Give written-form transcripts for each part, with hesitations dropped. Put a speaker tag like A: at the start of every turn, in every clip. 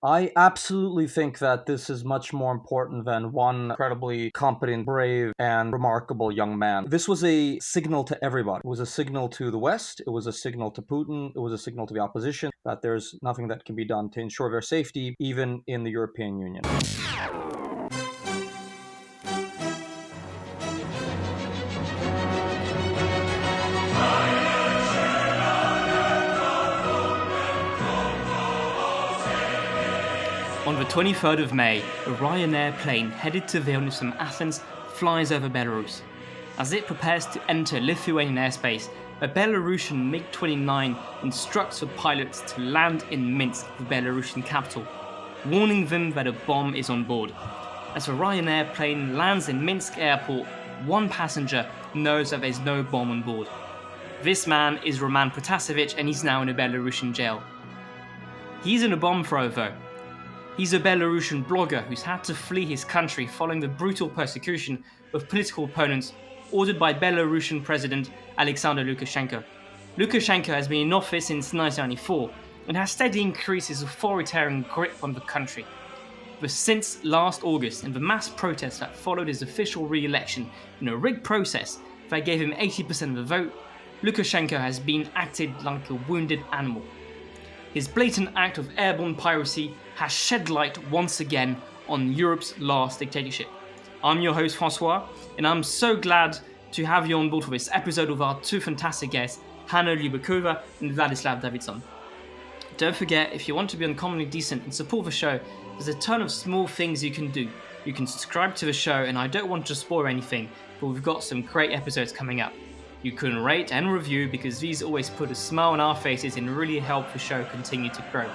A: I absolutely think that this is much more important than one incredibly competent, brave, and remarkable young man. This was a signal to everybody. It was a signal to the West. It was a signal to Putin. It was a signal to the opposition that there's nothing that can be done to ensure their safety, even in the European Union.
B: On the 23rd of May, a Ryanair plane headed to Vilnius from Athens flies over Belarus. As it prepares to enter Lithuanian airspace, a Belarusian MiG-29 instructs the pilots to land in Minsk, the Belarusian capital, warning them that a bomb is on board. As the Ryanair plane lands in Minsk airport, one passenger knows that there's no bomb on board. This man is Roman Protasevich, and he's now in a Belarusian jail. He isn't a bomb thrower though. He's a Belarusian blogger who's had to flee his country following the brutal persecution of political opponents ordered by Belarusian President Alexander Lukashenko. Lukashenko has been in office since 1994 and has steadily increased his authoritarian grip on the country. But since last August and the mass protests that followed his official re-election in a rigged process that gave him 80% of the vote, Lukashenko has been acted like a wounded animal. His blatant act of airborne piracy has shed light once again on Europe's last dictatorship. I'm your host Francois, and I'm so glad to have you on board for this episode with our two fantastic guests, Hanna Liubakova and Vladislav Davidzon. Don't forget, if you want to be uncommonly decent and support the show, there's a ton of small things you can do. You can subscribe to the show, and I don't want to spoil anything, but we've got some great episodes coming up. You can rate and review because these always put a smile on our faces and really help the show continue to grow.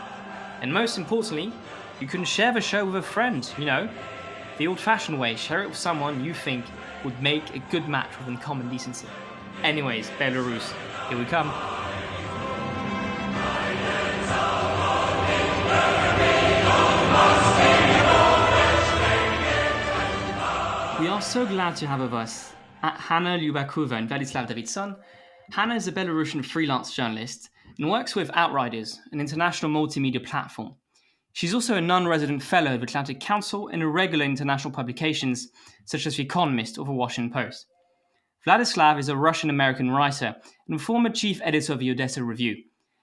B: And most importantly, you can share the show with a friend, the old-fashioned way. Share it with someone you think would make a good match with Uncommon Decency. Anyways, Belarus, here we come. We are so glad to have with us Hanna Liubakova and Vladislav Davidzon. Hanna is a Belarusian freelance journalist and works with Outriders, an international multimedia platform. She's also a non-resident fellow of the Atlantic Council and a regular in international publications such as The Economist or The Washington Post. Vladislav is a Russian-American writer and former chief editor of the Odessa Review.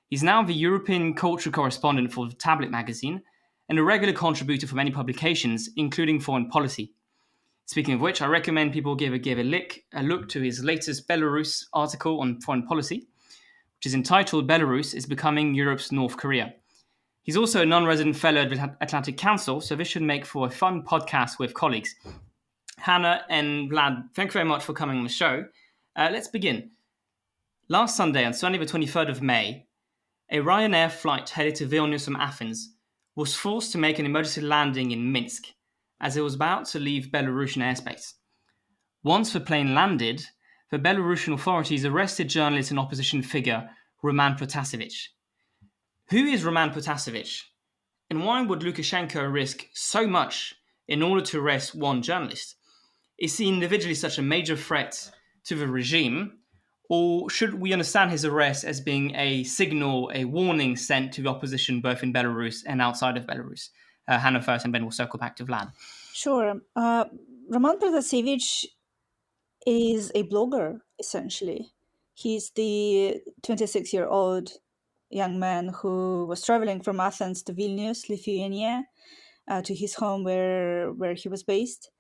B: He's now the European culture correspondent for the Tablet magazine and a regular contributor for many publications, including Foreign Policy. Speaking of which, I recommend people give a look to his latest Belarus article on foreign policy, which is entitled Belarus is Becoming Europe's North Korea. He's also a non-resident fellow at the Atlantic Council, so this should make for a fun podcast with colleagues. Hanna and Vlad, thank you very much for coming on the show. Let's begin. Last Sunday, on Sunday the 23rd of May, a Ryanair flight headed to Vilnius from Athens was forced to make an emergency landing in Minsk, as it was about to leave Belarusian airspace. Once the plane landed, the Belarusian authorities arrested journalist and opposition figure Roman Protasevich. Who is Roman Protasevich? And why would Lukashenko risk so much in order to arrest one journalist? Is he individually such a major threat to the regime? Or should we understand his arrest as being a signal, a warning sent to the opposition both in Belarus and outside of Belarus? Hanna first, and then we'll circle back to Vlad.
C: Sure. Roman Protasevich is a blogger, essentially. He's the 26-year-old young man who was traveling from Athens to Vilnius, Lithuania, to his home where he was based.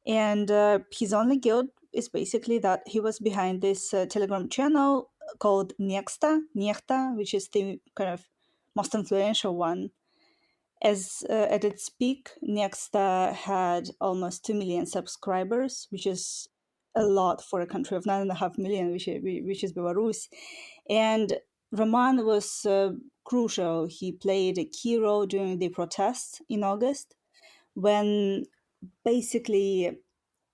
C: And his only guilt is basically that he was behind this Telegram channel called Nechta, which is the kind of most influential one. As at its peak, Nexta had almost 2 million subscribers, which is a lot for a country of 9.5 million, which is Belarus. And Roman was crucial. He played a key role during the protests in August, when basically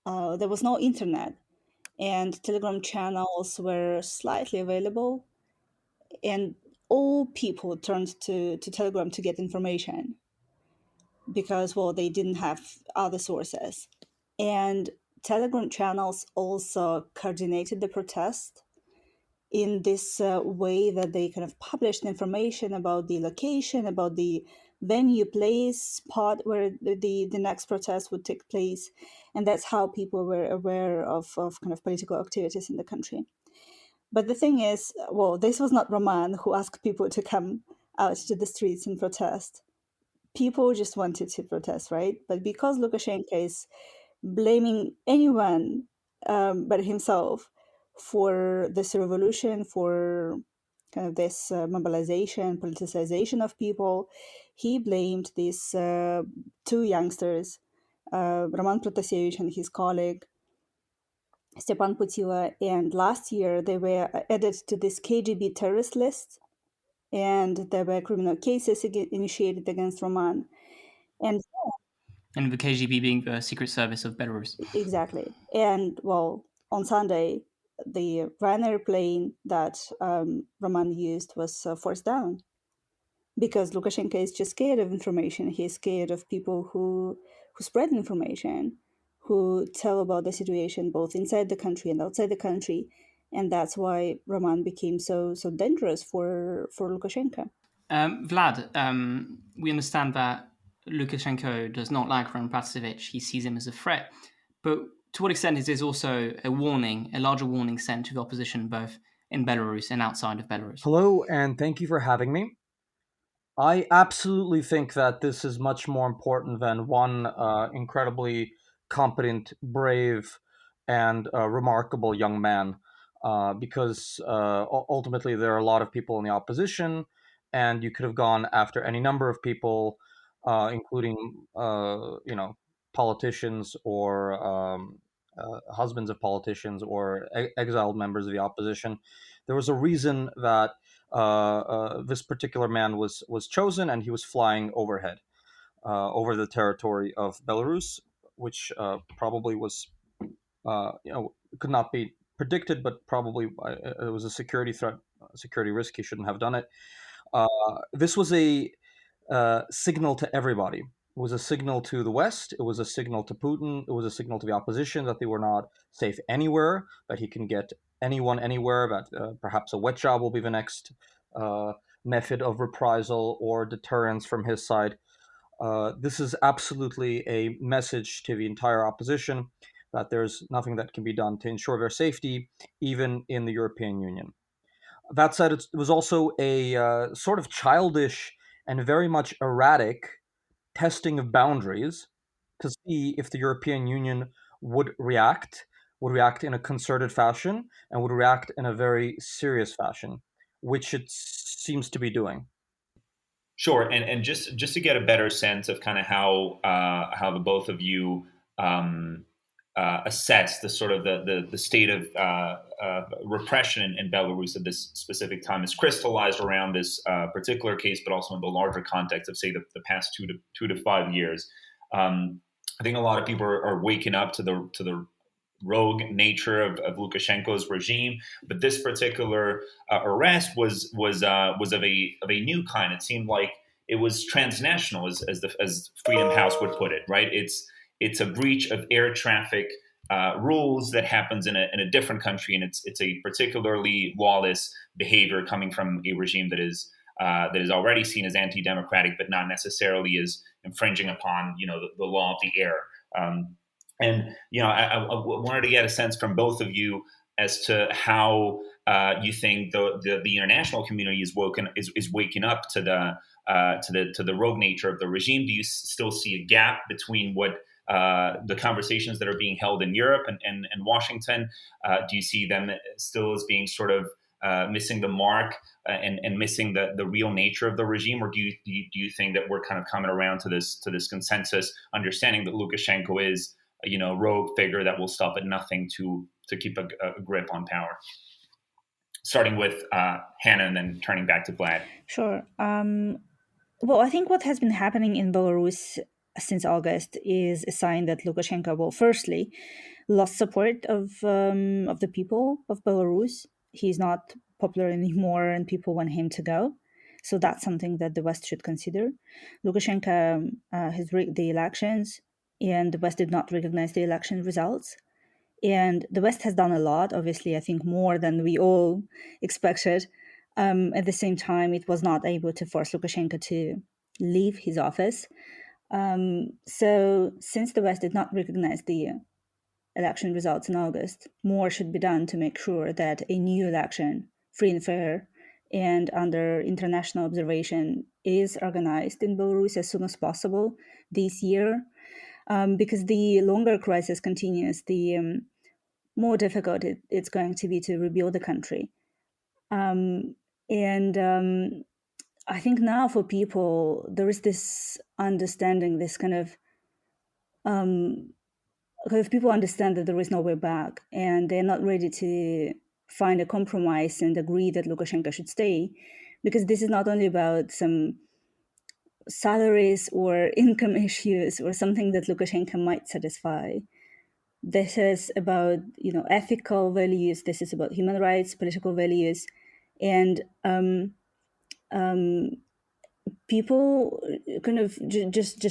C: there was no internet and Telegram channels were slightly available, and all people turned to Telegram to get information because, well, they didn't have other sources. And Telegram channels also coordinated the protest in this way that they kind of published information about the location, about the venue, place, spot where the next protest would take place. And that's how people were aware of kind of political activities in the country. But the thing is, well, this was not Roman who asked people to come out to the streets and protest. People just wanted to protest, right? But because Lukashenko is blaming anyone but himself for this revolution, for kind of this mobilization, politicization of people, he blamed these two youngsters, Roman Protasevich and his colleague, Stepan Putila, and last year they were added to this KGB terrorist list, and there were criminal cases initiated against Roman. And
B: And the KGB being the Secret Service of Belarus.
C: exactly. And well, on Sunday, the Ryanair plane that Roman used was forced down because Lukashenko is just scared of information. He's scared of people who spread information, who tell about the situation both inside the country and outside the country, and that's why Roman became so dangerous for Lukashenko.
B: Vlad, we understand that Lukashenko does not like Roman Protasevich. He sees him as a threat. But to what extent is this also a warning, a larger warning sent to the opposition both in Belarus and outside of Belarus?
A: Hello, and thank you for having me. I absolutely think that this is much more important than one incredibly competent, brave, and remarkable young man, because ultimately there are a lot of people in the opposition, and you could have gone after any number of people, including politicians or husbands of politicians or exiled members of the opposition. There was a reason that this particular man was chosen, and he was flying overhead over the territory of Belarus, which probably was could not be predicted, but probably it was a security threat, security risk. He shouldn't have done it. This was a signal to everybody. It was a signal to the West. It was a signal to Putin. It was a signal to the opposition that they were not safe anywhere, that he can get anyone anywhere, that perhaps a wet job will be the next method of reprisal or deterrence from his side. This is absolutely a message to the entire opposition that there's nothing that can be done to ensure their safety, even in the European Union. That said, it was also a sort of childish and very much erratic testing of boundaries to see if the European Union would react in a concerted fashion, and would react in a very serious fashion, which it seems to be doing.
D: Sure, and just to get a better sense of kind of how the both of you assess the sort of the state of repression in Belarus at this specific time is crystallized around this particular case, but also in the larger context of, say, the past 2 to 5 years. I think a lot of people are waking up to the rogue nature of Lukashenko's regime, but this particular arrest was of a new kind. It seemed like it was transnational, as Freedom House would put it. Right? It's a breach of air traffic rules that happens in a different country, and it's a particularly lawless behavior coming from a regime that is already seen as anti-democratic, but not necessarily as infringing upon the law of the air. And I wanted to get a sense from both of you as to how you think the international community is waking up to the rogue nature of the regime. Do you still see a gap between what the conversations that are being held in Europe and Washington? Do you see them still as being sort of missing the mark and missing the real nature of the regime, or do you think that we're kind of coming around to this consensus understanding that Lukashenko is rogue figure that will stop at nothing to keep a grip on power? Starting with Hanna and then turning back to Vlad.
C: Sure. Well, I think what has been happening in Belarus since August is a sign that Lukashenko, well, firstly, lost support of the people of Belarus. He's not popular anymore, and people want him to go. So that's something that the West should consider. Lukashenko has rigged the elections, and the West did not recognize the election results. And the West has done a lot, obviously, I think more than we all expected. At the same time, it was not able to force Lukashenko leave his office. So since the West did not recognize the election results in August, more should be done to make sure that a new election, free and fair, and under international observation, is organized in Belarus as soon as possible this year. Because the longer crisis continues, the more difficult it's going to be to rebuild the country. And I think now for people, there is this understanding, this kind of if people understand that there is no way back and they're not ready to find a compromise and agree that Lukashenko should stay, because this is not only about some salaries or income issues or something that Lukashenko might satisfy. This is about, ethical values. This is about human rights, political values, and people kind of just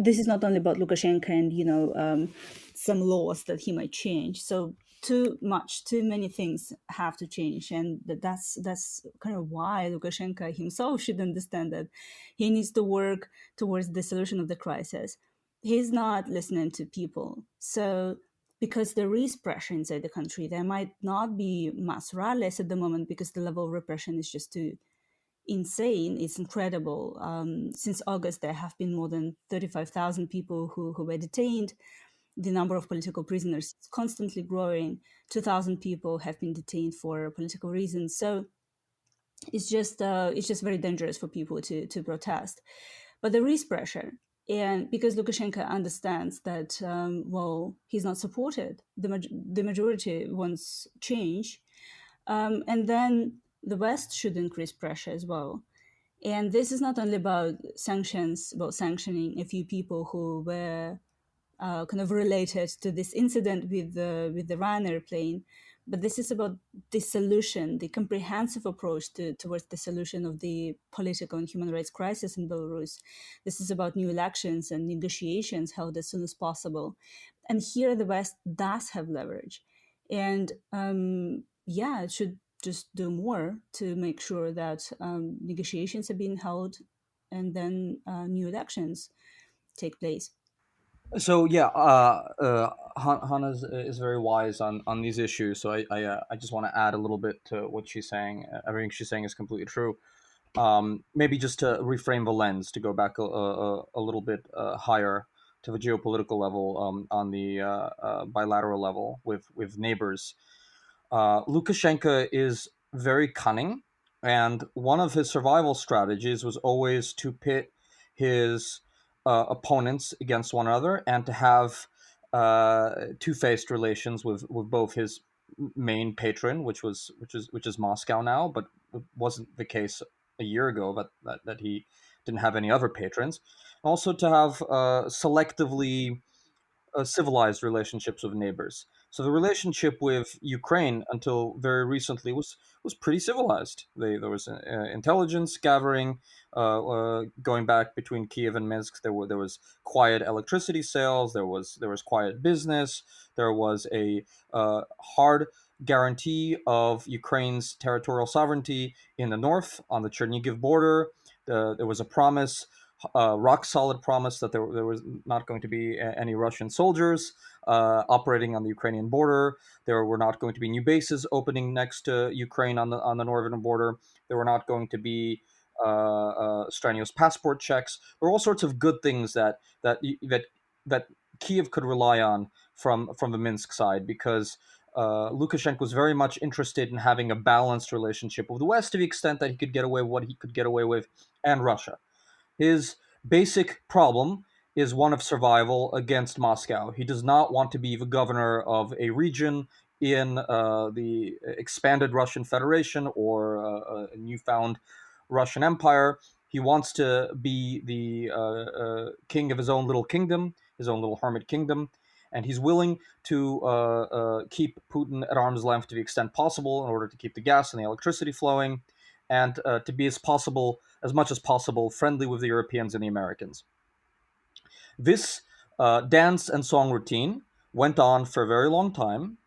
C: this is not only about Lukashenko and some laws that he might change. So too many things have to change, and that's kind of why Lukashenko himself should understand that he needs to work towards the solution of the crisis. He's not listening to people. So because there is pressure inside the country, there might not be mass rallies at the moment because the level of repression is just too insane. It's incredible. Since August, there have been more than 35,000 people who were detained. The number of political prisoners is constantly growing. 2,000 people have been detained for political reasons. So it's just very dangerous for people to protest. But there is pressure. And because Lukashenko understands that, he's not supported. The majority wants change. And then the West should increase pressure as well. And this is not only about sanctions, about sanctioning a few people who were kind of related to this incident with the Ryanair plane, but this is about the solution, the comprehensive approach towards the solution of the political and human rights crisis in Belarus. This is about new elections and negotiations held as soon as possible. And here the West does have leverage. And it should just do more to make sure that negotiations are being held and then new elections take place.
A: So yeah, Hannah is very wise on these issues. So I just want to add a little bit to what she's saying. Everything she's saying is completely true. Maybe just to reframe the lens, to go back a little bit higher to the geopolitical level, on the bilateral level with neighbors. Lukashenko is very cunning, and one of his survival strategies was always to pit his opponents against one another and to have two-faced relations with both his main patron, which is Moscow now, but it wasn't the case a year ago that he didn't have any other patrons. Also to have selectively civilized relationships with neighbors. So the relationship with Ukraine until very recently was pretty civilized. There was intelligence gathering going back between Kiev and Minsk. There was quiet electricity sales. There was quiet business. There was a hard guarantee of Ukraine's territorial sovereignty in the north on the Chernigiv border. There was a promise, rock solid promise, that there was not going to be any Russian soldiers operating on the Ukrainian border. There were not going to be new bases opening next to Ukraine on the northern border. There were not going to be strenuous passport checks. There were all sorts of good things that Kiev could rely on from the Minsk side, because Lukashenko was very much interested in having a balanced relationship with the West to the extent that he could get away with what he could get away with, and Russia. His basic problem is one of survival against Moscow. He does not want to be the governor of a region in the expanded Russian Federation or a newfound Russian Empire. He wants to be the king of his own little kingdom, his own little hermit kingdom, and he's willing to keep Putin at arm's length to the extent possible in order to keep the gas and the electricity flowing, and to be as much as possible, friendly with the Europeans and the Americans. This dance and song routine went on for a very long time,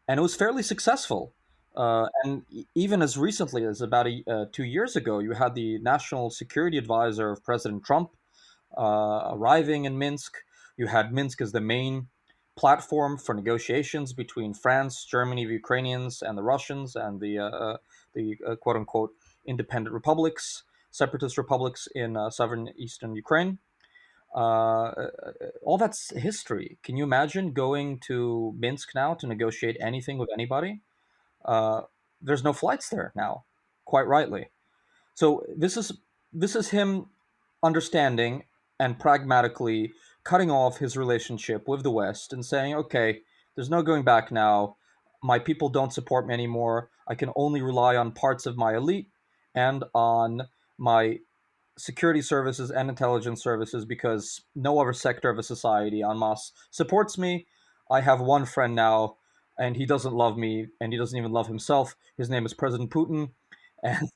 A: and it was fairly successful. And even as recently as about 2 years ago, you had the national security advisor of President Trump arriving in Minsk. You had Minsk as the main platform for negotiations between France, Germany, the Ukrainians, and the Russians, and the quote unquote independent republics, separatist republics in southern eastern Ukraine. Uh, all that's history. Can you imagine going to Minsk now to negotiate anything with anybody? Uh, there's no flights there now, quite rightly. So this is him understanding and pragmatically cutting off his relationship with the West and saying, okay, there's no going back now. My people don't support me anymore. I can only rely on parts of my elite and on my security services and intelligence services because no other sector of a society en masse supports me. I have one friend now, and he doesn't love me, and he doesn't even love himself. His name is President Putin. And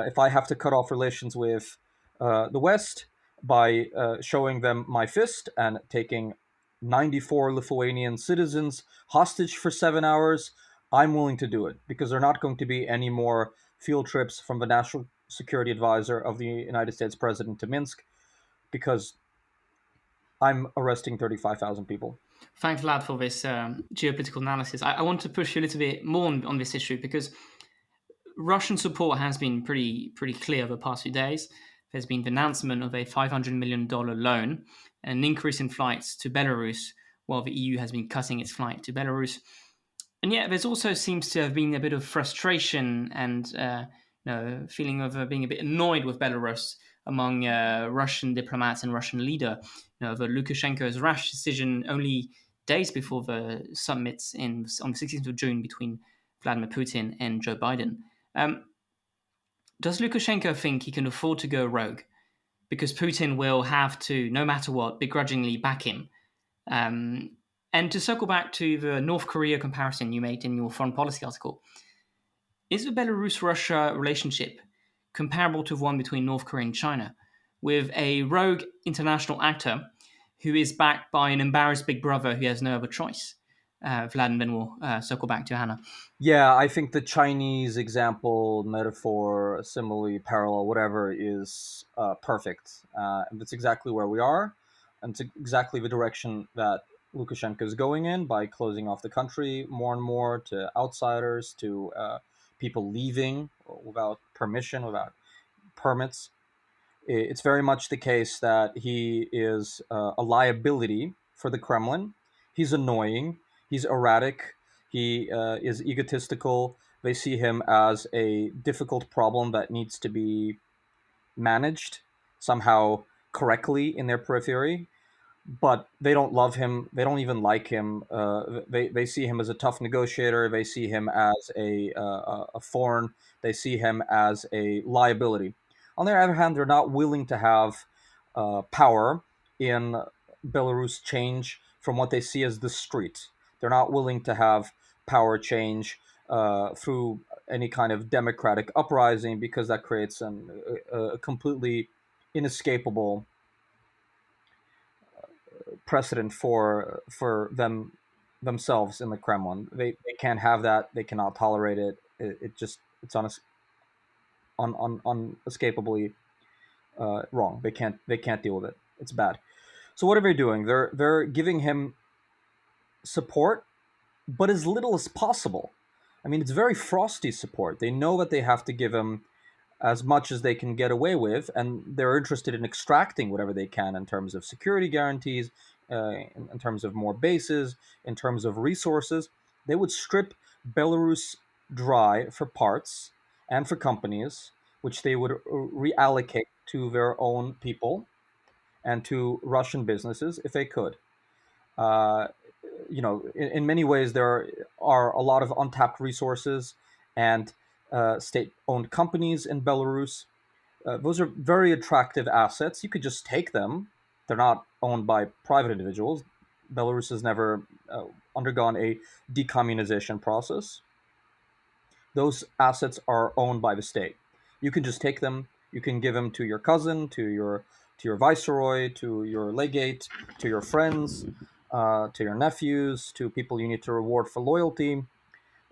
A: if I have to cut off relations with the West by showing them my fist and taking 94 Lithuanian citizens hostage for 7 hours, I'm willing to do it because they're not going to be any more field trips from the National Security Advisor of the United States President to Minsk because I'm arresting 35,000 people.
B: Thanks, Vlad, for this geopolitical analysis. I want to push you a little bit more on this issue because Russian support has been pretty clear over the past few days. There's been the announcement of a $500 million loan, an increase in flights to Belarus, while the EU has been cutting its flight to Belarus. And yet, there's also seems to have been a bit of frustration and feeling of being a bit annoyed with Belarus among Russian diplomats and Russian leader. The Lukashenko's rash decision only days before the summits on the 16th of June between Vladimir Putin and Joe Biden. Does Lukashenko think he can afford to go rogue? Because Putin will have to, no matter what, begrudgingly back him. And to circle back to the North Korea comparison you made in your foreign policy article, is the Belarus-Russia relationship comparable to one between North Korea and China, with a rogue international actor who is backed by an embarrassed big brother who has no other choice? Vlad, and then we'll circle back to Hanna.
A: Yeah, I think the Chinese example, metaphor, simile, parallel, whatever, is perfect. And that's exactly where we are. And it's exactly the direction that Lukashenko is going in by closing off the country more and more to outsiders, to people leaving without permission, without permits. It's very much the case that he is a liability for the Kremlin. He's annoying. He's erratic. He is egotistical. They see him as a difficult problem that needs to be managed somehow correctly in their periphery. But they don't love him. They don't even like him. They see him as a tough negotiator. They see him as a thorn. They see him as a liability. On the other hand, they're not willing to have power in Belarus change from what they see as the street. They're not willing to have power change through any kind of democratic uprising because that creates a completely inescapable precedent for themselves in the Kremlin. They can't have that. They cannot tolerate it. It just it's unescapably wrong. They can't deal with it. It's bad. So what are they doing? They're giving him support, but as little as possible. I mean, it's very frosty support. They know that they have to give him as much as they can get away with, and they're interested in extracting whatever they can in terms of security guarantees, in terms of more bases, in terms of resources. They would strip Belarus dry for parts and for companies, which they would reallocate to their own people and to Russian businesses if they could. Uh, in many ways, there are a lot of untapped resources and state-owned companies in Belarus. Those are very attractive assets. You could just take them. They're not owned by private individuals. Belarus has never undergone a decommunization process. Those assets are owned by the state. You can just take them. You can give them to your cousin, to your viceroy, to your legate, to your friends, to your nephews, to people you need to reward for loyalty.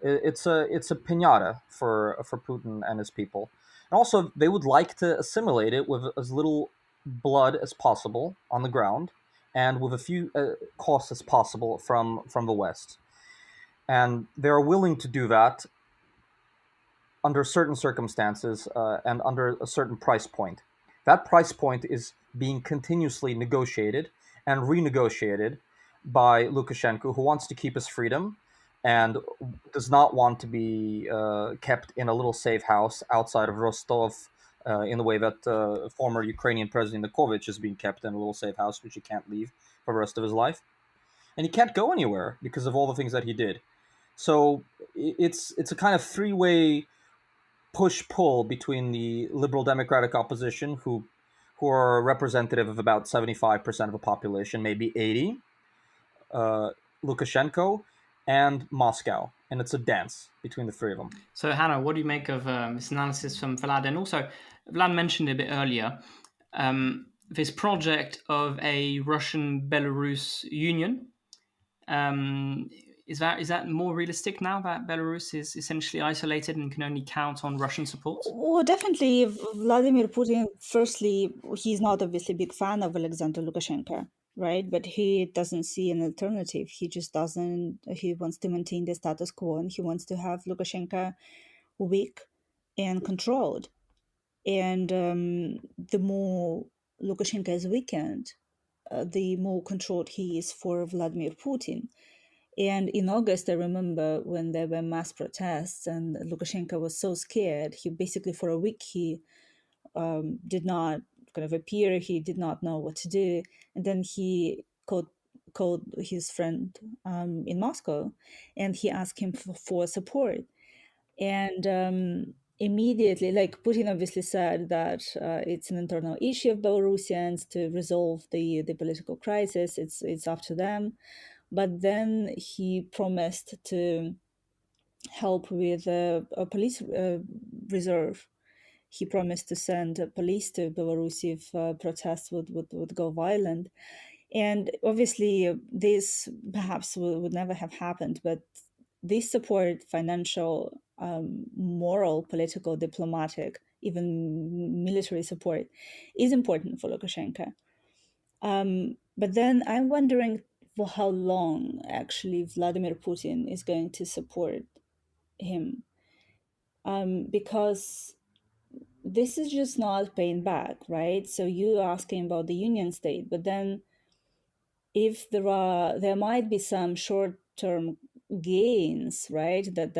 A: It's a pinata for Putin and his people. And also, they would like to assimilate it with as little blood as possible on the ground, and with a few costs as possible from the West. And they're willing to do that under certain circumstances and under a certain price point. That price point is being continuously negotiated and renegotiated by Lukashenko, who wants to keep his freedom and does not want to be kept in a little safe house outside of Rostov in the way that former Ukrainian President Yanukovych is being kept in a little safe house, which he can't leave for the rest of his life. And he can't go anywhere because of all the things that he did. So it's a kind of three-way push-pull between the liberal democratic opposition, who are representative of about 75% of the population, maybe 80, Lukashenko, and Moscow. And it's a dance between the three of them.
B: So, Hannah, what do you make of this analysis from Vlad? And also, Vlad mentioned a bit earlier this project of a Russian-Belarus union. Is that more realistic now that Belarus is essentially isolated and can only count on Russian support?
C: Well, definitely, Vladimir Putin, firstly, he's not obviously a big fan of Alexander Lukashenko, right? But he doesn't see an alternative. He just doesn't, he wants to maintain the status quo, and he wants to have Lukashenko weak and controlled. And the more Lukashenko is weakened, the more controlled he is for Vladimir Putin. And in August, I remember when there were mass protests and Lukashenko was so scared, he basically for a week, he did not kind of appear, he did not know what to do. And then he called his friend in Moscow and he asked him for support. And immediately, like Putin obviously said that it's an internal issue of Belarusians to resolve the political crisis, it's up to them. But then he promised to help with a police reserve. He promised to send police to Belarus if protests would go violent. And obviously, this perhaps would never have happened, but this support, financial, moral, political, diplomatic, even military support, is important for Lukashenko. But then I'm wondering for how long actually Vladimir Putin is going to support him. Because this is just not paying back, right? So you asking about the union state, but then if there might be some short-term gains, right, that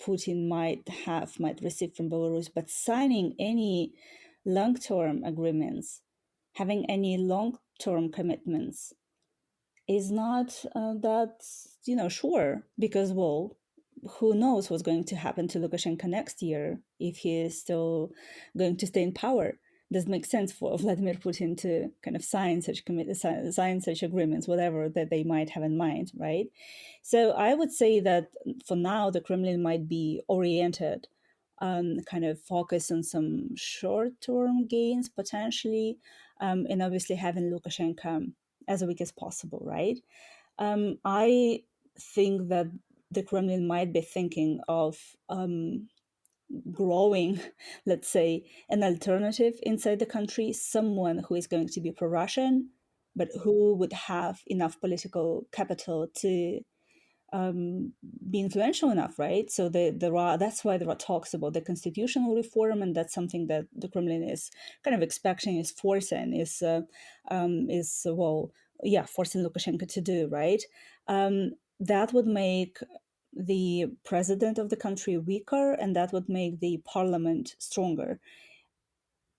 C: Putin might receive from Belarus, but signing any long-term agreements, having any long-term commitments is not that sure, because, well, who knows what's going to happen to Lukashenko next year if he is still going to stay in power. Does it make sense for Vladimir Putin to kind of sign such agreements, whatever that they might have in mind, right? So I would say that for now, the Kremlin might be oriented, kind of focus on some short-term gains potentially, and obviously having Lukashenko as weak as possible, right? I think that the Kremlin might be thinking of growing, let's say, an alternative inside the country, someone who is going to be pro-Russian, but who would have enough political capital to be influential enough, right? So that's why there are talks about the constitutional reform, and that's something that the Kremlin is kind of expecting, is forcing, forcing Lukashenko to do, right? That would make the president of the country weaker, and that would make the parliament stronger.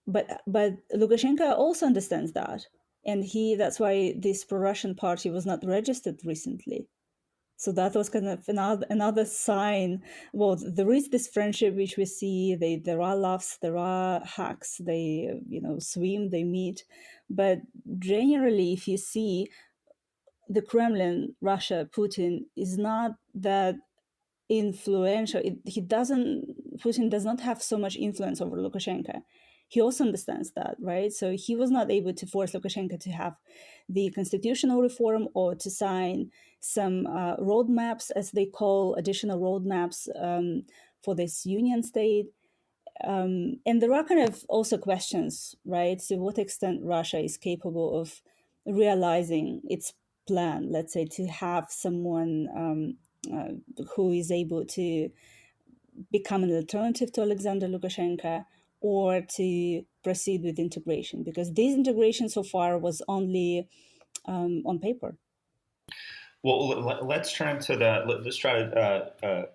C: But Lukashenko also understands that, and that's why this pro-Russian party was not registered recently. So that was kind of another sign. Well, there is this friendship which we see. There are laughs, there are hacks. They swim, they meet, but generally, if you see the Kremlin, Russia, Putin is not that influential. Putin does not have so much influence over Lukashenko. he also understands that, right? So he was not able to force Lukashenko to have the constitutional reform or to sign some roadmaps, as they call additional roadmaps for this union state. And there are kind of also questions, right? To what extent Russia is capable of realizing its plan, let's say, to have someone who is able to become an alternative to Alexander Lukashenko, or to proceed with integration, because this integration so far was only on paper.
D: Well, let's turn to let's try to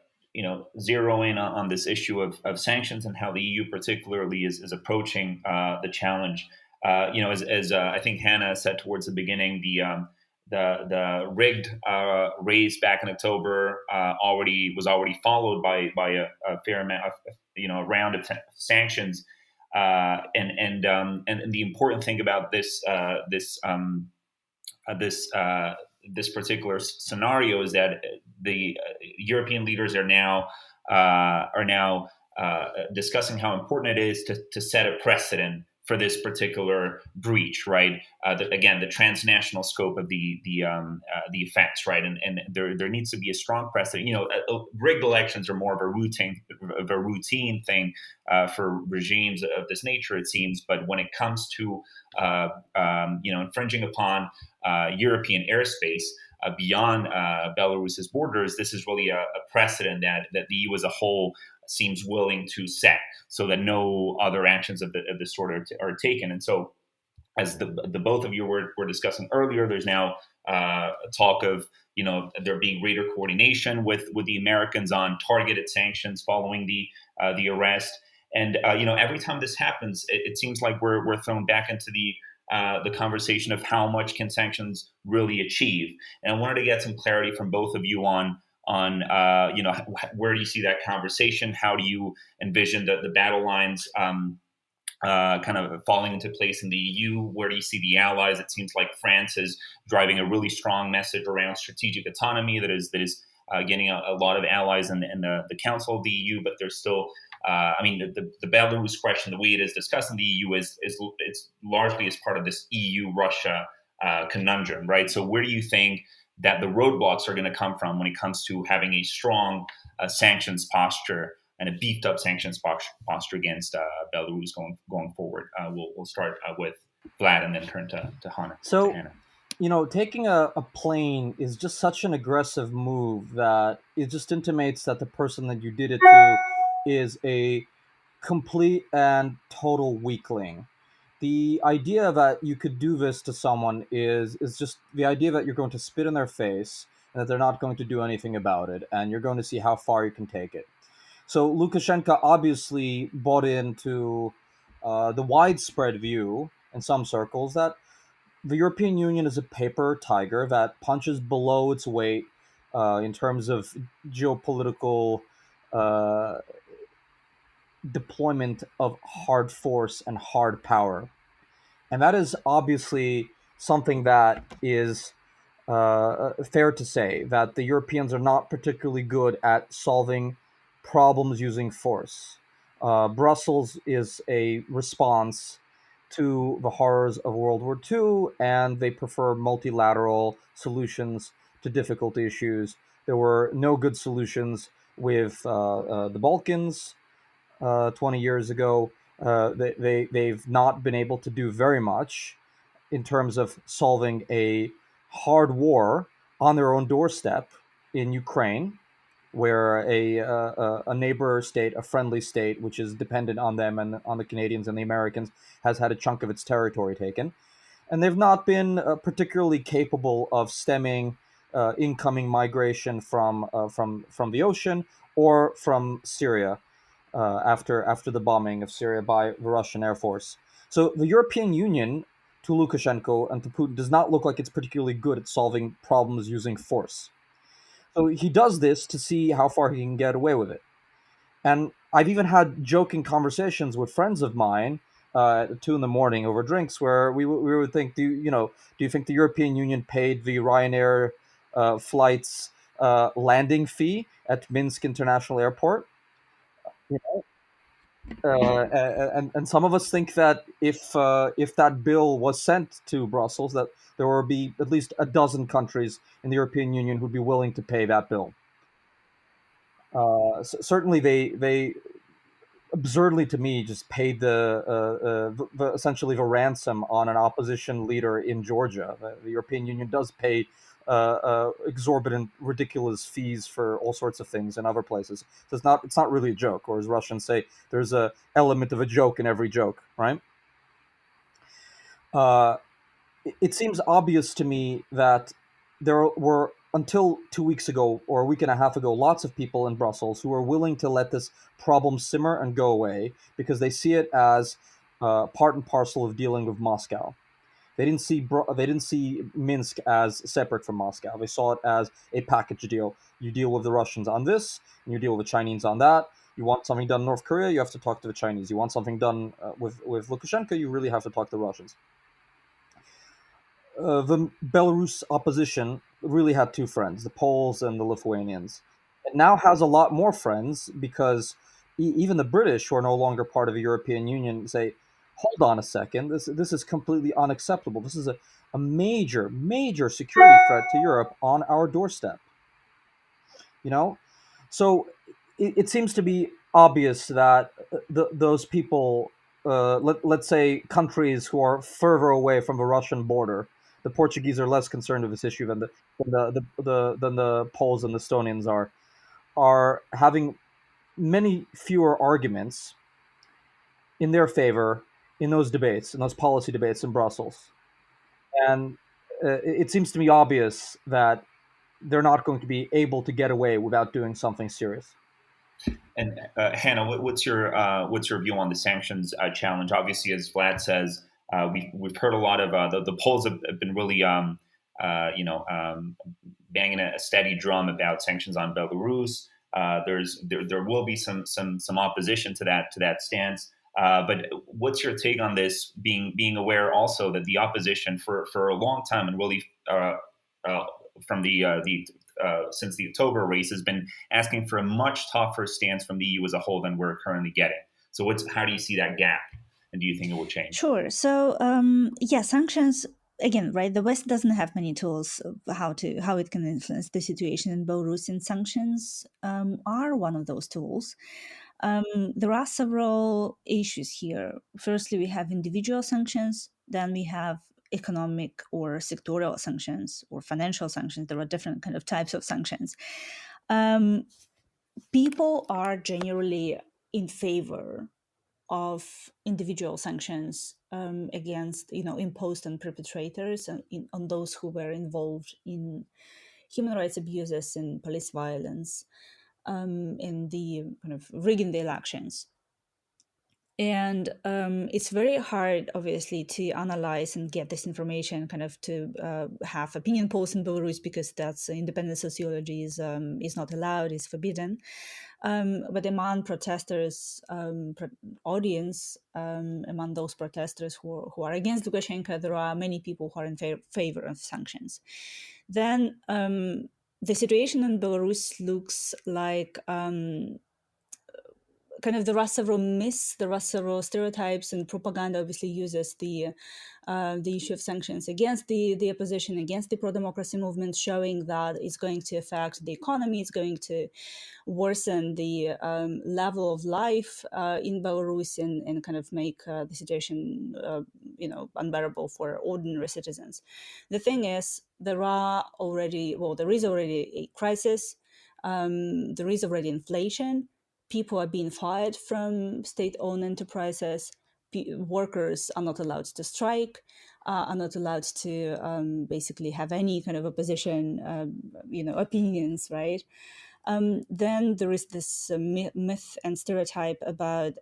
D: zero in on this issue of sanctions and how the EU particularly is approaching the challenge. As I think Hanna said towards the beginning, the rigged raise back in October was already followed by a fair amount of, a round of sanctions. And the important thing about this particular scenario is that the European leaders are now discussing how important it is to set a precedent for this particular breach, right? Again, the transnational scope of the effects, right? And there needs to be a strong precedent. Rigged elections are more of a routine thing for regimes of this nature, it seems. But when it comes to infringing upon European airspace beyond Belarus's borders, this is really a precedent that the EU as a whole seems willing to set, so that no other actions of this sort are taken. And so, as the both of you were discussing earlier, there's now talk of there being greater coordination with the Americans on targeted sanctions following the arrest. And every time this happens, it seems like we're thrown back into the conversation of how much can sanctions really achieve. And I wanted to get some clarity from both of you on where do you see that conversation? How do you envision the battle lines kind of falling into place in the EU? Where do you see the allies? It seems like France is driving a really strong message around strategic autonomy that is getting a lot of allies in the Council of the EU, but there's still the Belarus question, the way it is discussed in the EU is it's largely as part of this EU-Russia conundrum, right? So where do you think that the roadblocks are going to come from when it comes to having a strong sanctions posture and a beefed up sanctions posture against Belarus going forward? We'll start with Vlad and then turn to Hanna.
A: So,
D: to Hanna.
A: Taking a plane is just such an aggressive move that it just intimates that the person that you did it to is a complete and total weakling. The idea that you could do this to someone is just the idea that you're going to spit in their face and that they're not going to do anything about it, and you're going to see how far you can take it. So Lukashenko obviously bought into the widespread view in some circles that the European Union is a paper tiger that punches below its weight in terms of geopolitical deployment of hard force and hard power. And that is obviously something that is fair to say, that the Europeans are not particularly good at solving problems using force. Brussels is a response to the horrors of World War II, and they prefer multilateral solutions to difficult issues. There were no good solutions with the Balkans 20 years ago. They've not been able to do very much in terms of solving a hard war on their own doorstep in Ukraine, where a neighbor state, a friendly state, which is dependent on them and on the Canadians and the Americans, has had a chunk of its territory taken. And they've not been particularly capable of stemming incoming migration from the ocean or from Syria after the bombing of Syria by the Russian Air Force. So the European Union, to Lukashenko and to Putin, does not look like it's particularly good at solving problems using force. So he does this to see how far he can get away with it. And I've even had joking conversations with friends of mine at 2 a.m. over drinks, where we would think, do you think the European Union paid the Ryanair flights landing fee at Minsk International Airport? You know? And some of us think that if that bill was sent to Brussels, that there will be at least a dozen countries in the European Union who'd be willing to pay that bill. Certainly, they absurdly to me just paid essentially the ransom on an opposition leader in Georgia. The European Union does pay exorbitant, ridiculous fees for all sorts of things in other places. So it's not really a joke, or as Russians say, there's a element of a joke in every joke, right? Uh, it seems obvious to me that there were, until 2 weeks ago or a week and a half ago, lots of people in Brussels who are willing to let this problem simmer and go away because they see it as part and parcel of dealing with Moscow. They didn't see Minsk as separate from Moscow. They saw it as a package deal. You deal with the Russians on this, and you deal with the Chinese on that. You want something done in North Korea, you have to talk to the Chinese. You want something done with Lukashenko, you really have to talk to the Russians. The Belarus opposition really had two friends, the Poles and the Lithuanians. It now has a lot more friends because even the British, who are no longer part of the European Union, say, hold on a second, this is completely unacceptable. This is a major, major security threat to Europe on our doorstep. You know? So it seems to be obvious that those people, let's say countries who are further away from the Russian border, the Portuguese are less concerned with this issue than the Poles and the Estonians are having many fewer arguments in their favor in those debates, in those policy debates in Brussels. And it seems to me obvious that they're not going to be able to get away without doing something serious.
D: And Hanna, what's your view on the sanctions challenge? Obviously, as Vlad says, we've heard a lot of the Poles have been really banging a steady drum about sanctions on Belarus. There will be some opposition to that stance. But what's your take on this? Being aware also that the opposition for a long time and really from the since the October race has been asking for a much tougher stance from the EU as a whole than we're currently getting. So how do you see that gap, and do you think it will change?
C: Sure. So, sanctions again, right? The West doesn't have many tools of how it can influence the situation in Belarus, and sanctions are one of those tools. There are several issues here. Firstly, we have individual sanctions. Then we have economic or sectorial sanctions or financial sanctions. There are different kind of types of sanctions. People are generally in favor of individual sanctions against, imposed on perpetrators and on those who were involved in human rights abuses and police violence, in the kind of rigging the elections. And it's very hard, obviously, to analyze and get this information, kind of to have opinion polls in Belarus, because that's independent sociology is not allowed, is forbidden. But among protesters, audience, among those protesters who are against Lukashenko, there are many people who are in favor of sanctions. Then the situation in Belarus looks like kind of there are several myths, there are several stereotypes, and propaganda obviously uses the issue of sanctions against the opposition, against the pro-democracy movement, showing that it's going to affect the economy, it's going to worsen the level of life in Belarus, and kind of make the situation unbearable for ordinary citizens. The thing is, there is already a crisis, there is already inflation. People are being fired from state-owned enterprises. Workers are not allowed to strike, are not allowed to basically have any kind of opposition, opinions, right? Then there is this myth and stereotype about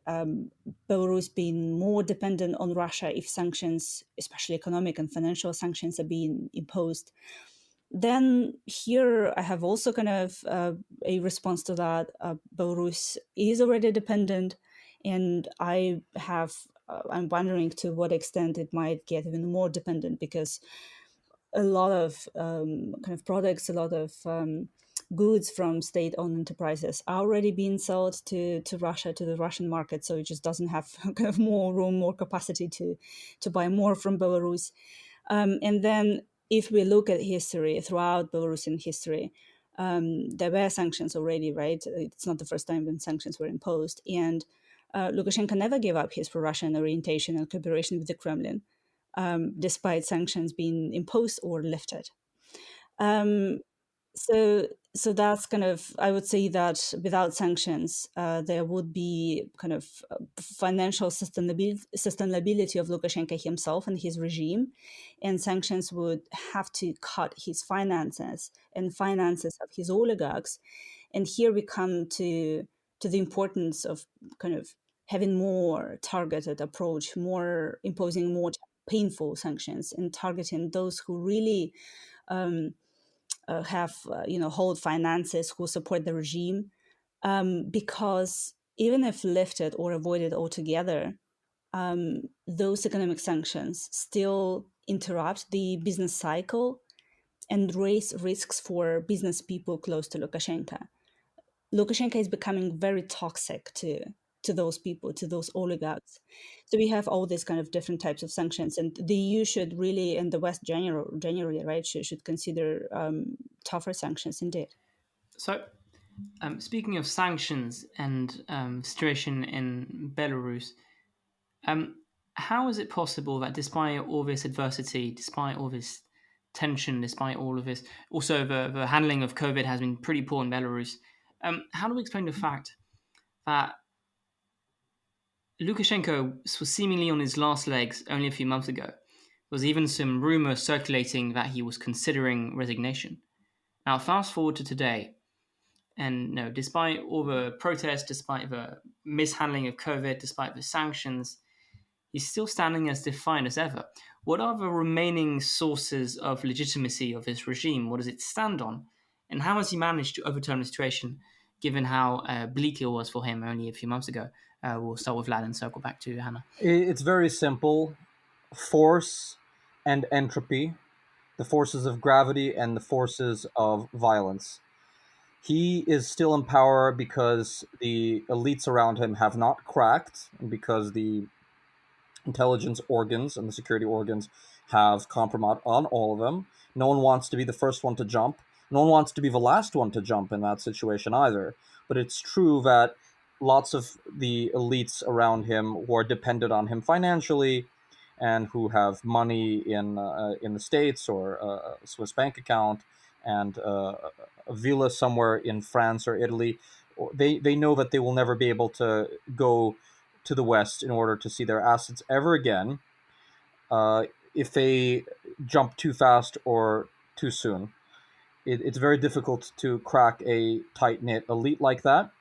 C: Belarus being more dependent on Russia if sanctions, especially economic and financial sanctions, are being imposed. Then here I have also kind of a response to that. Belarus is already dependent, and I'm wondering to what extent it might get even more dependent, because a lot of kind of products, a lot of goods from state-owned enterprises are already being sold to Russia, to the Russian market. So it just doesn't have kind of more room, more capacity to buy more from Belarus. And then if we look at history, throughout Belarusian history, there were sanctions already, right? It's not the first time when sanctions were imposed. And Lukashenko never gave up his pro-Russian orientation and cooperation with the Kremlin, despite sanctions being imposed or lifted. So that's kind of, I would say that without sanctions, there would be kind of financial sustainability of Lukashenko himself and his regime, and sanctions would have to cut his finances and finances of his oligarchs. And here we come to the importance of kind of having more targeted approach, more imposing more painful sanctions and targeting those who really have hold finances, who support the regime, because even if lifted or avoided altogether, those economic sanctions still interrupt the business cycle and raise risks for business people close to Lukashenko. Lukashenko is becoming very toxic to those people, to those oligarchs. So we have all these kind of different types of sanctions, and the EU should really, and the West generally, right, should consider tougher sanctions indeed.
B: So, speaking of sanctions and situation in Belarus, how is it possible that despite all this adversity, despite all this tension, despite all of this, also the handling of COVID has been pretty poor in Belarus, how do we explain the fact that Lukashenko was seemingly on his last legs only a few months ago? There was even some rumor circulating that he was considering resignation. Now, fast forward to today, and no, despite all the protests, despite the mishandling of COVID, despite the sanctions, he's still standing as defiant as ever. What are the remaining sources of legitimacy of his regime? What does it stand on? And how has he managed to overturn the situation, given how bleak it was for him only a few months ago? We'll start with Vlad and circle back to Hanna.
A: It's very simple. Force and entropy, the forces of gravity and the forces of violence. He is still in power because the elites around him have not cracked, and because the intelligence organs and the security organs have compromised on all of them. No one wants to be the first one to jump. No one wants to be the last one to jump in that situation either. But it's true that lots of the elites around him who are dependent on him financially and who have money in the States or a Swiss bank account and a villa somewhere in France or Italy, they know that they will never be able to go to the West in order to see their assets ever again if they jump too fast or too soon. It's very difficult to crack a tight-knit elite like that,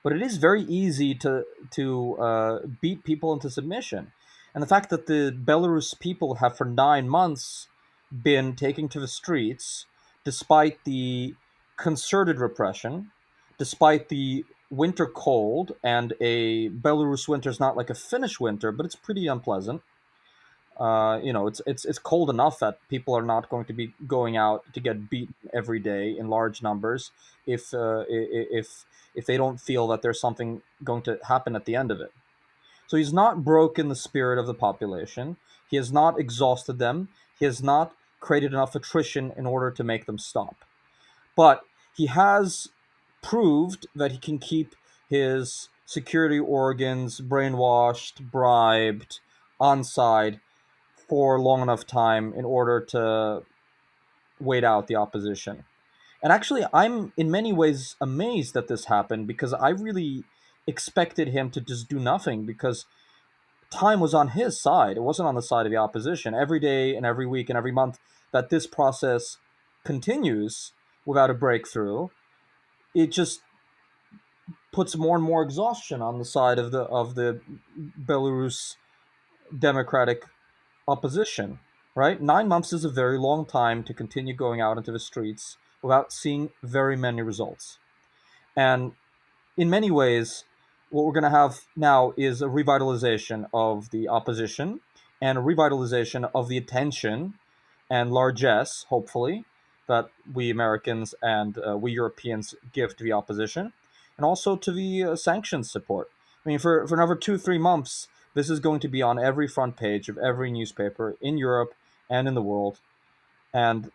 A: but it is very easy to beat people into submission. And the fact that the Belarus people have for 9 months been taking to the streets, despite the concerted repression, despite the winter cold, and a Belarus winter is not like a Finnish winter, but it's pretty unpleasant. It's cold enough that people are not going to be going out to get beaten every day in large numbers if they don't feel that there's something going to happen at the end of it. So he's not broken the spirit of the population. He has not exhausted them. He has not created enough attrition in order to make them stop. But he has proved that he can keep his security organs brainwashed, bribed, on side for long enough time in order to wait out the opposition. And actually, I'm in many ways amazed that this happened, because I really expected him to just do nothing, because time was on his side. It wasn't on the side of the opposition. Every day and every week and every month that this process continues without a breakthrough, it just puts more and more exhaustion on the side of the Belarus democratic opposition, right? 9 months is a very long time to continue going out into the streets without seeing very many results. And in many ways, what we're going to have now is a revitalization of the opposition and a revitalization of the attention and largesse, hopefully, that we Americans and we Europeans give to the opposition, and also to the sanctions support. I mean, for another 2-3 months, this is going to be on every front page of every newspaper in Europe and in the world. And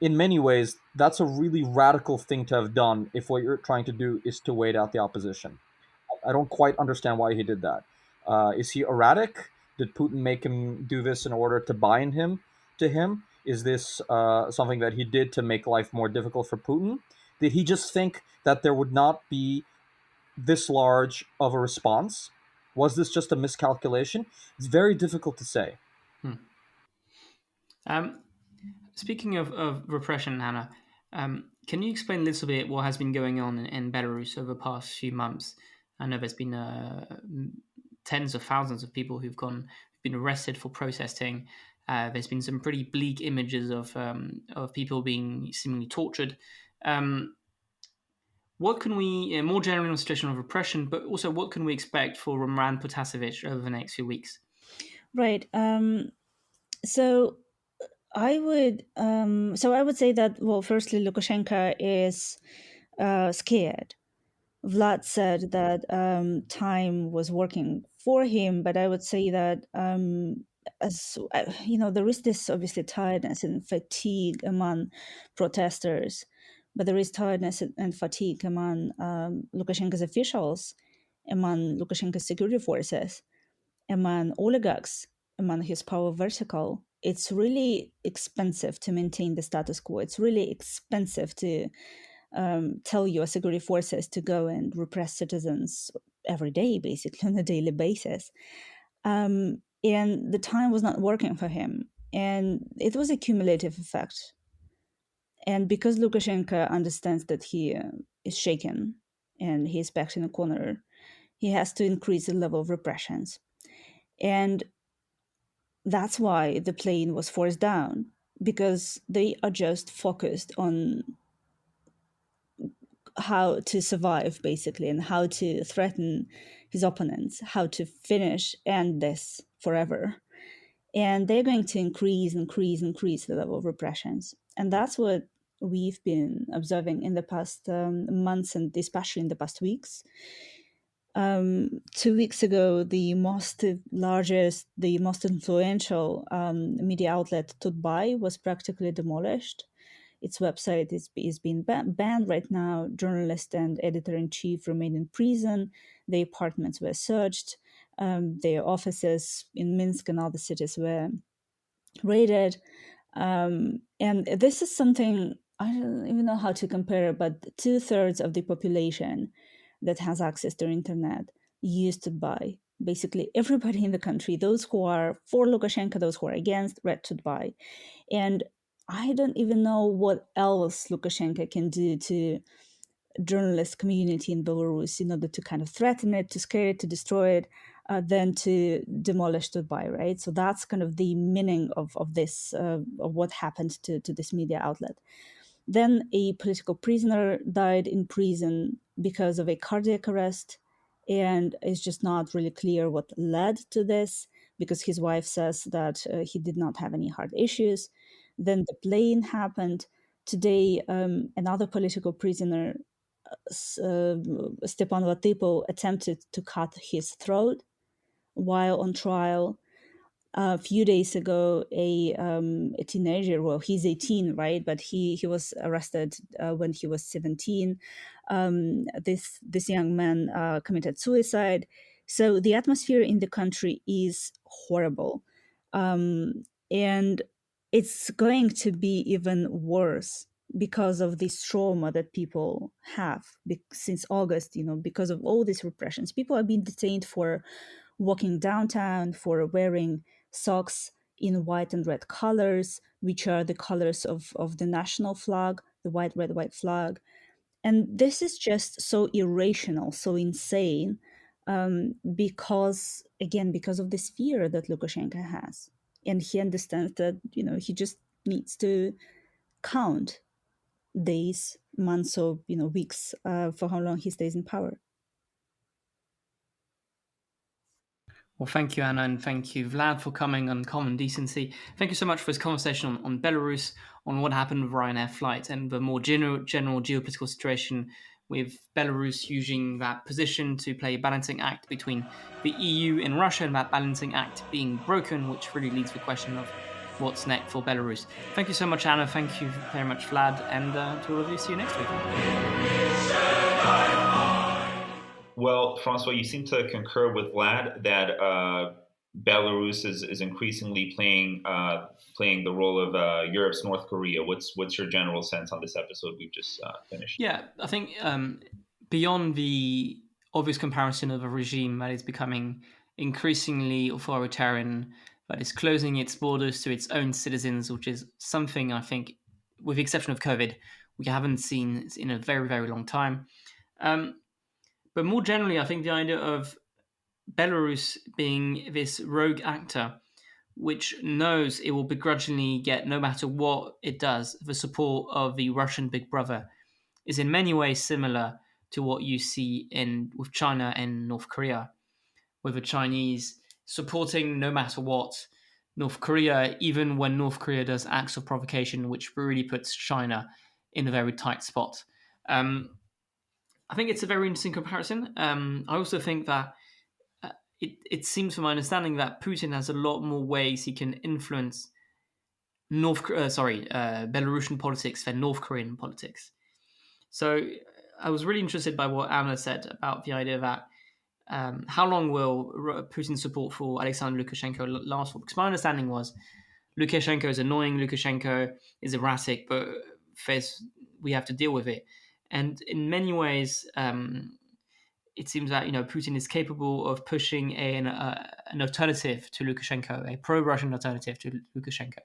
A: in many ways, that's a really radical thing to have done if what you're trying to do is to wait out the opposition. I don't quite understand why he did that. Is he erratic? Did Putin make him do this in order to bind him to him? Is this something that he did to make life more difficult for Putin? Did he just think that there would not be this large of a response? Was this just a miscalculation? It's very difficult to say.
B: Um, Speaking of repression, Hannah, can you explain a little bit what has been going on in Belarus over the past few months? I know there's been tens of thousands of people who've been arrested for protesting. There's been some pretty bleak images of people being seemingly tortured. What can we, more generally on the situation of repression, but also what can we expect for Roman Protasevich over the next few weeks?
C: Right. So I would say that, well, firstly, Lukashenko is scared. Vlad said that time was working for him, but I would say that there is this obviously tiredness and fatigue among protesters, but there is tiredness and fatigue among Lukashenko's officials, among Lukashenko's security forces, among oligarchs, among his power vertical. It's really expensive to maintain the status quo. It's really expensive to tell your security forces to go and repress citizens every day, basically on a daily basis. And the time was not working for him. And it was a cumulative effect. And because Lukashenko understands that he is shaken and he's backed in a corner, he has to increase the level of repressions. And that's why the plane was forced down, because they are just focused on how to survive, basically, and how to threaten his opponents, how to end this forever. And they're going to increase the level of repressions. And that's what we've been observing in the past months, and especially in the past weeks. 2 weeks ago, the most influential media outlet, Tutbai, was practically demolished. Its website is being banned right now. Journalist and editor-in-chief remain in prison. Their apartments were searched. Their offices in Minsk and other cities were raided. And this is something I don't even know how to compare, but 2/3 of the population that has access to internet used to buy. Basically, everybody in the country, those who are for Lukashenko, those who are against, read to buy. And I don't even know what else Lukashenko can do to journalist community in Belarus in order to kind of threaten it, to scare it, to destroy it, than to demolish Dubai, right? So that's kind of the meaning of this, of what happened to this media outlet. Then a political prisoner died in prison because of a cardiac arrest, and it's just not really clear what led to this, because his wife says that he did not have any heart issues. Then the plane happened. Today, another political prisoner, Stepan Latypo, attempted to cut his throat while on trial. A few days ago, a teenager, well, he's 18, right? But he was arrested when he was 17. This young man committed suicide. So the atmosphere in the country is horrible. And it's going to be even worse because of this trauma that people have since August, because of all these repressions. People have been detained for walking downtown, for wearing socks in white and red colors, which are the colors of the national flag, the white, red, white flag. And this is just so irrational, so insane, because of this fear that Lukashenko has. And he understands that, he just needs to count days, months, or, weeks for how long he stays in power.
B: Well, thank you, Anna, and thank you, Vlad, for coming on Common Decency. Thank you so much for this conversation on Belarus, on what happened with Ryanair flight, and the more general geopolitical situation with Belarus using that position to play a balancing act between the EU and Russia, and that balancing act being broken, which really leads to the question of what's next for Belarus. Thank you so much, Anna. Thank you very much, Vlad, and to all of you, see you next week.
D: Well, Francois, you seem to concur with Vlad that Belarus is increasingly playing the role of Europe's North Korea. What's your general sense on this episode we've just finished?
B: Yeah, I think beyond the obvious comparison of a regime that is becoming increasingly authoritarian, that is closing its borders to its own citizens, which is something I think, with the exception of COVID, we haven't seen in a very, very long time. But more generally, I think the idea of Belarus being this rogue actor, which knows it will begrudgingly get, no matter what it does, the support of the Russian big brother, is in many ways similar to what you see with China and North Korea, with the Chinese supporting, no matter what, North Korea, even when North Korea does acts of provocation, which really puts China in a very tight spot. I think it's a very interesting comparison. I also think that it seems, from my understanding, that Putin has a lot more ways he can influence Belarusian politics than North Korean politics. So I was really interested by what Anna said about the idea that how long will Putin's support for Alexander Lukashenko last for? Because my understanding was Lukashenko is annoying, Lukashenko is erratic, but we have to deal with it. And in many ways, it seems that Putin is capable of pushing an alternative to Lukashenko, a pro-Russian alternative to Lukashenko.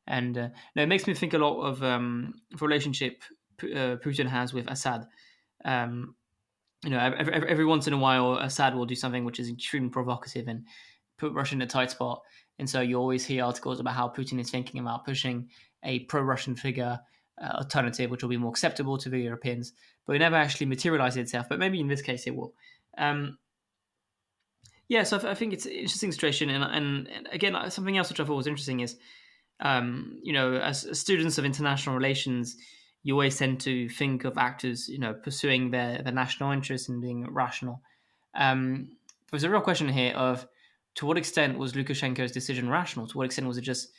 B: And it makes me think a lot of the relationship Putin has with Assad. Every once in a while, Assad will do something which is extremely provocative and put Russia in a tight spot. And so you always hear articles about how Putin is thinking about pushing a pro-Russian figure alternative, which will be more acceptable to the Europeans, but it never actually materialized itself. But maybe in this case it will. So I think it's an interesting situation. And again, something else which I thought was interesting is, as students of international relations, you always tend to think of actors, pursuing their national interests and being rational. There's a real question here of, to what extent was Lukashenko's decision rational? To what extent was it just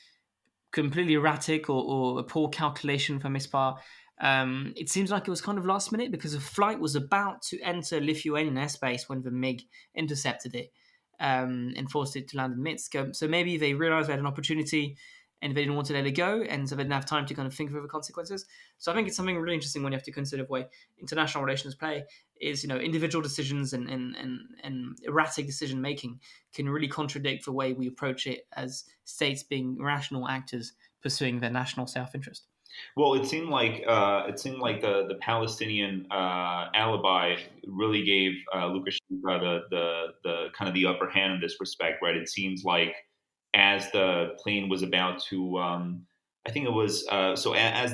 B: completely erratic or a poor calculation from his part? It seems like it was kind of last minute, because the flight was about to enter Lithuanian airspace when the MiG intercepted it and forced it to land in Minsk. So maybe they realized they had an opportunity and they didn't want to let it go, and so they didn't have time to kind of think through the consequences. So I think it's something really interesting when you have to consider the way international relations play is, individual decisions and erratic decision making can really contradict the way we approach it as states being rational actors pursuing their national self-interest.
D: Well, it seemed like the Palestinian alibi really gave Lukashenko the kind of the upper hand in this respect, right? It seems like as the plane was about to, as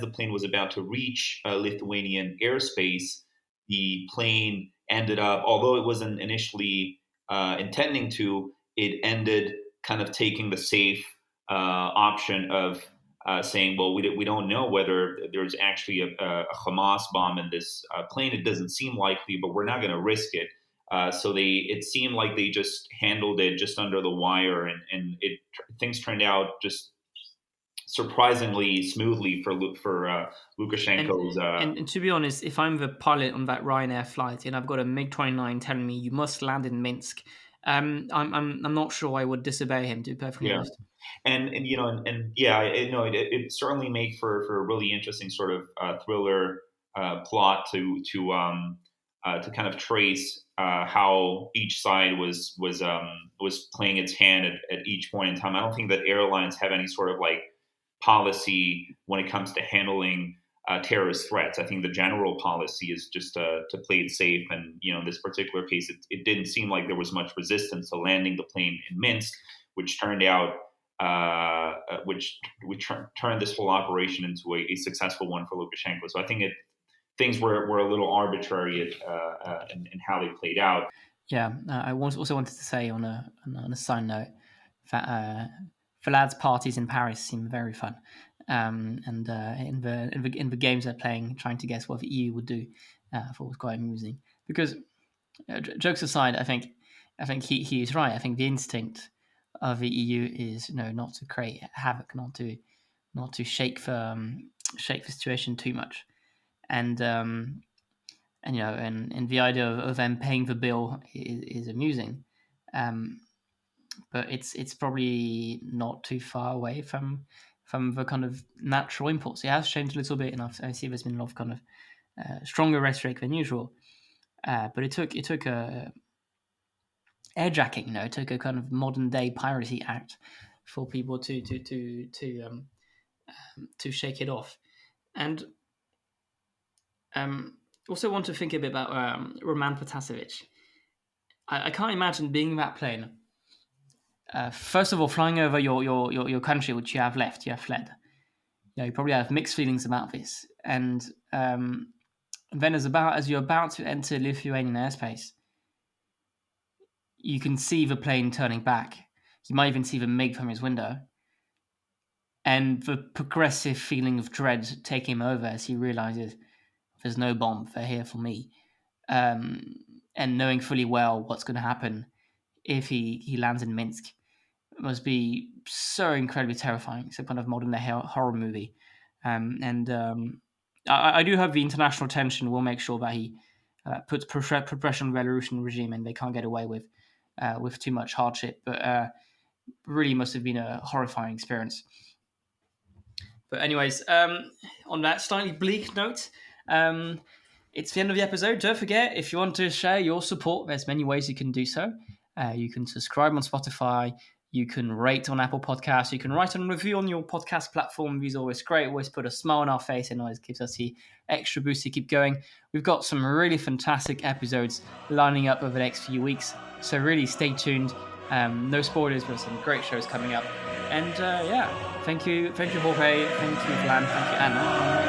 D: the plane was about to reach Lithuanian airspace, the plane ended up, although it wasn't initially intending to, it ended kind of taking the safe option of saying, well, we don't know whether there's actually a Hamas bomb in this plane. It doesn't seem likely, but we're not going to risk it. So it seemed like they just handled it just under the wire, and things turned out just surprisingly smoothly for Lukashenko's.
B: And to be honest, if I'm the pilot on that Ryanair flight and I've got a MiG-29 telling me you must land in Minsk, I'm not sure I would disobey him, to be perfectly honest.
D: It certainly made for a really interesting sort of thriller plot to kind of trace how each side was playing its hand at each point in time. I don't think that airlines have any sort of like policy when it comes to handling terrorist threats. I think the general policy is just to play it safe. And in this particular case, it didn't seem like there was much resistance to landing the plane in Minsk, which turned out turned this whole operation into a successful one for Lukashenko. So I think things were a little arbitrary in how they played out.
B: Yeah, I also wanted to say on a side note that Vlad's parties in Paris seem very fun, and in the games they're playing, trying to guess what the EU would do, I thought was quite amusing. Because jokes aside, I think he is right. I think the instinct of the EU is not to create havoc, not to shake the situation too much, and and the idea of them paying the bill is amusing, but it's probably not too far away from the kind of natural impulse. It has changed a little bit, and I see there's been a lot of kind of stronger rhetoric than usual, but it took a airjacking, it took a kind of modern day piracy act for people to shake it off, and also want to think a bit about Roman Protasevich. I can't imagine being in that plane. First of all, flying over your country, which you have left, you have fled. You probably have mixed feelings about this, and then as you're about to enter Lithuanian airspace, you can see the plane turning back. You might even see the MiG from his window, and the progressive feeling of dread taking him over as he realizes there's no bomb. They're here for me, and knowing fully well what's going to happen if he lands in Minsk. It must be so incredibly terrifying. It's a kind of modern day horror movie, I do hope the international tension will make sure that he puts repression on the Belarusian regime and they can't get away with too much hardship. But really must have been a horrifying experience. But anyways, on that slightly bleak note, it's the end of the episode. Don't forget, if you want to share your support, there's many ways you can do so. You can subscribe on Spotify. You can rate on Apple Podcasts. You can write a review on your podcast platform. These are always great. Always put a smile on our face and always gives us the extra boost to keep going. We've got some really fantastic episodes lining up over the next few weeks. So really stay tuned. No spoilers, but some great shows coming up. And thank you Jorge. Thank you, Vlad. Thank you, Anna.